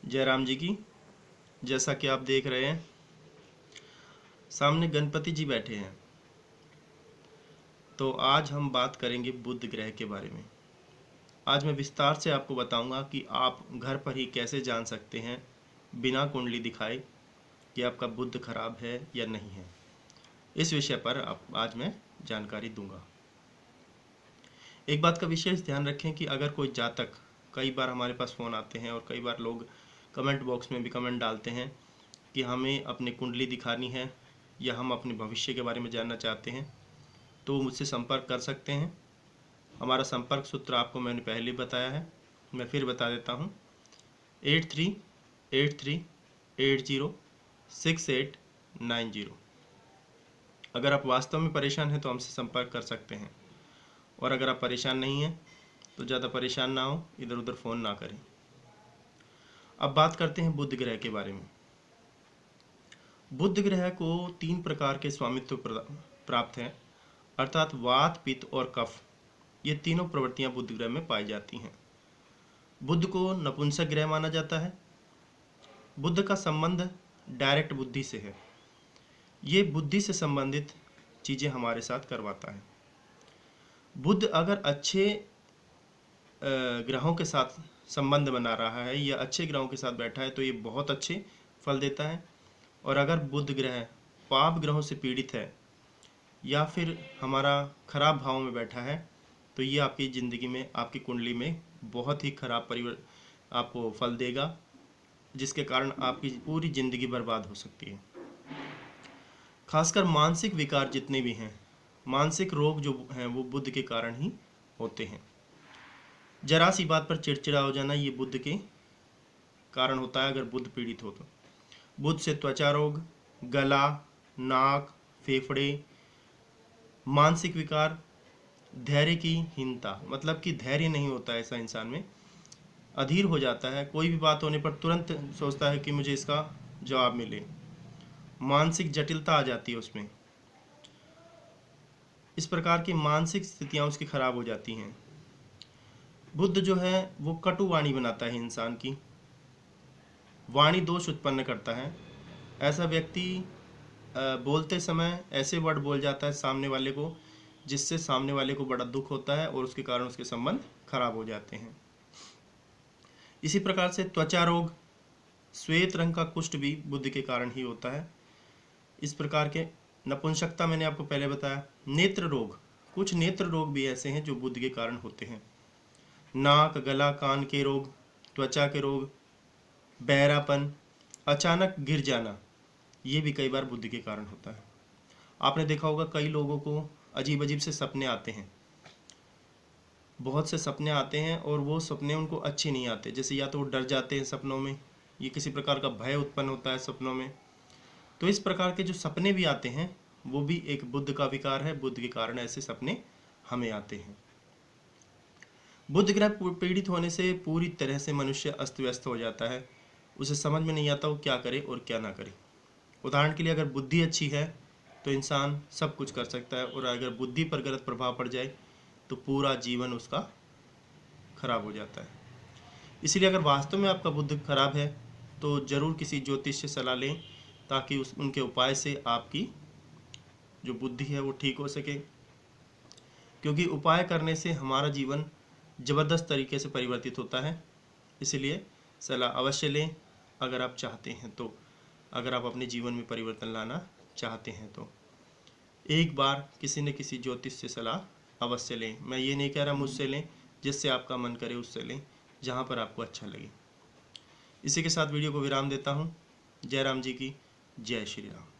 जय राम जी की। जैसा कि आप देख रहे हैं सामने गणपति जी बैठे हैं। तो आज हम बात करेंगे बुध ग्रह के बारे में। आज मैं विस्तार से आपको बताऊंगा कि आप घर पर ही कैसे जान सकते हैं बिना कुंडली दिखाए कि आपका बुध खराब है या नहीं है। इस विषय पर आज मैं जानकारी दूंगा। एक बात का विशेष ध्यान रखें कि अगर कोई जातक, कई बार हमारे पास फ़ोन आते हैं और कई बार लोग कमेंट बॉक्स में भी कमेंट डालते हैं कि हमें अपनी कुंडली दिखानी है या हम अपने भविष्य के बारे में जानना चाहते हैं, तो वो मुझसे संपर्क कर सकते हैं। हमारा संपर्क सूत्र आपको मैंने पहले बताया है, मैं फिर बता देता हूँ। 8383806890। अगर आप वास्तव में परेशान हैं तो हमसे संपर्क कर सकते हैं, और अगर आप परेशान नहीं हैं तो ज़्यादा परेशान ना हो, इधर उधर फ़ोन ना करें। अब बात करते हैं बुध ग्रह के बारे में। बुध ग्रह को 3 प्रकार के स्वामित्व प्राप्त हैं, अर्थात वात, पित्त और कफ। ये तीनों प्रवृत्तियां बुध ग्रह में पाई जाती हैं। बुध को नपुंसक ग्रह माना जाता है। बुध का संबंध डायरेक्ट बुद्धि से है। ये बुद्धि से संबंधित चीज़ें हमारे साथ करवाता है। बुध अगर अच्छे ग्रहों के साथ संबंध बना रहा है या अच्छे ग्रहों के साथ बैठा है तो ये बहुत अच्छे फल देता है। और अगर बुध ग्रह पाप ग्रहों से पीड़ित है या फिर हमारा खराब भाव में बैठा है तो ये आपकी ज़िंदगी में, आपकी कुंडली में बहुत ही खराब आपको फल देगा, जिसके कारण आपकी पूरी ज़िंदगी बर्बाद हो सकती है। खासकर मानसिक विकार जितने भी हैं, मानसिक रोग जो हैं, वो बुध के कारण ही होते हैं। जरा सी बात पर चिड़चिड़ा हो जाना, ये बुध के कारण होता है अगर बुध पीड़ित हो तो। बुध से त्वचा रोग, गला, नाक, फेफड़े, मानसिक विकार, धैर्य की हीनता, मतलब कि धैर्य नहीं होता है ऐसा इंसान में, अधीर हो जाता है, कोई भी बात होने पर तुरंत सोचता है कि मुझे इसका जवाब मिले, मानसिक जटिलता आ जाती है उसमें। इस प्रकार की मानसिक स्थितियां उसकी खराब हो जाती हैं। बुध जो है वो कटु वाणी बनाता है, इंसान की वाणी दोष उत्पन्न करता है। ऐसा व्यक्ति बोलते समय ऐसे वर्ड बोल जाता है सामने वाले को, जिससे सामने वाले को बड़ा दुख होता है और उसके कारण उसके संबंध खराब हो जाते हैं। इसी प्रकार से त्वचा रोग, श्वेत रंग का कुष्ठ भी बुध के कारण ही होता है। इस प्रकार के नपुंसकता मैंने आपको पहले बताया। नेत्र रोग, कुछ नेत्र रोग भी ऐसे हैं जो बुध के कारण होते हैं। नाक, गला, कान के रोग, त्वचा के रोग, बहरापन, अचानक गिर जाना, ये भी कई बार बुध के कारण होता है। आपने देखा होगा कई लोगों को अजीब अजीब से सपने आते हैं, बहुत से सपने आते हैं और वो सपने उनको अच्छे नहीं आते। जैसे या तो वो डर जाते हैं सपनों में, ये किसी प्रकार का भय उत्पन्न होता है सपनों में। तो इस प्रकार के जो सपने भी आते हैं वो भी एक बुध का विकार है। बुध के कारण ऐसे सपने हमें आते हैं। बुध ग्रह पीड़ित होने से पूरी तरह से मनुष्य अस्त व्यस्त हो जाता है। उसे समझ में नहीं आता वो क्या करे और क्या ना करे। उदाहरण के लिए, अगर बुद्धि अच्छी है तो इंसान सब कुछ कर सकता है, और अगर बुद्धि पर गलत प्रभाव पड़ जाए तो पूरा जीवन उसका खराब हो जाता है। इसलिए अगर वास्तव में आपका बुध खराब है तो ज़रूर किसी ज्योतिष से सलाह लें, ताकि उनके उपाय से आपकी जो बुद्धि है वो ठीक हो सके। क्योंकि उपाय करने से हमारा जीवन ज़बरदस्त तरीके से परिवर्तित होता है। इसलिए सलाह अवश्य लें अगर आप चाहते हैं तो, अगर आप अपने जीवन में परिवर्तन लाना चाहते हैं तो एक बार किसी न किसी ज्योतिष से सलाह अवश्य लें। मैं ये नहीं कह रहा मुझसे लें, जिससे आपका मन करे उससे लें, जहाँ पर आपको अच्छा लगे। इसी के साथ वीडियो को विराम देता हूँ। जय राम जी की। जय श्री राम।